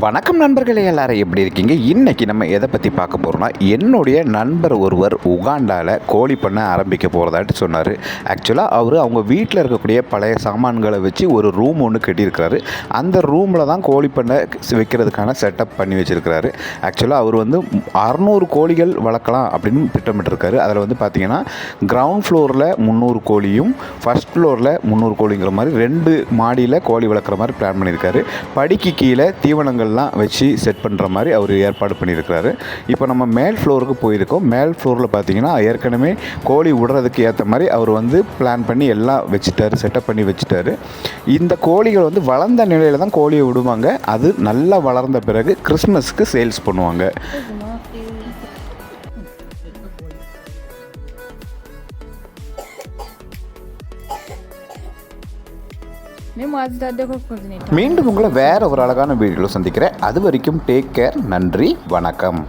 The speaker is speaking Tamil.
வணக்கம் நண்பர்களே, எல்லாரும் எப்படி இருக்கீங்க? இன்றைக்கி நம்ம எதை பற்றி பார்க்க போகிறோம்னா, என்னுடைய நண்பர் ஒருவர் உகாண்டாவில் கோழி பண்ணை ஆரம்பிக்க போகிறதாட்டு சொன்னார். ஆக்சுவலாக அவங்க வீட்டில் இருக்கக்கூடிய பழைய சாமான்களை வச்சு ஒரு ரூம் ஒன்று கட்டியிருக்கிறாரு. அந்த ரூமில் தான் கோழி பண்ணை வைக்கிறதுக்கான செட்டப் பண்ணி வச்சுருக்கிறாரு. ஆக்சுவலாக அவர் 600 கோழிகள் வளர்க்கலாம் அப்படின்னு திட்டமிட்டிருக்காரு. அதில் பார்த்திங்கன்னா கிரவுண்ட் ஃப்ளோரில் 300 கோழியும் ஃபஸ்ட் ஃப்ளோரில் 300 கோழிங்கிற மாதிரி 2 மாடியில் கோழி வளர்க்குற மாதிரி பிளான் பண்ணியிருக்காரு. படிக்கு கீழே தீவனங்கள்லாம் வச்சு செட் பண்ணுற மாதிரி அவர் ஏற்பாடு பண்ணியிருக்கிறாரு. இப்போ நம்ம மேல் ஃப்ளோருக்கு போயிருக்கோம். மேல் ஃப்ளோரில் பார்த்தீங்கன்னா ஏற்கனவே கோழி விடுறதுக்கு ஏற்ற மாதிரி அவர் பிளான் பண்ணி எல்லாம் வச்சுட்டாரு, செட்டப் பண்ணி வச்சுட்டாரு. இந்த கோழிகள் வளர்ந்த நிலையில் தான் கோழியை விடுவாங்க. அது நல்லா வளர்ந்த பிறகு கிறிஸ்மஸ்க்கு சேல்ஸ் பண்ணுவாங்க. மீண்டும் உங்களை வேற ஒரு அழகான வீடியோவில் சந்திக்கிறேன். அது வரைக்கும் டேக் கேர். நன்றி, வணக்கம்.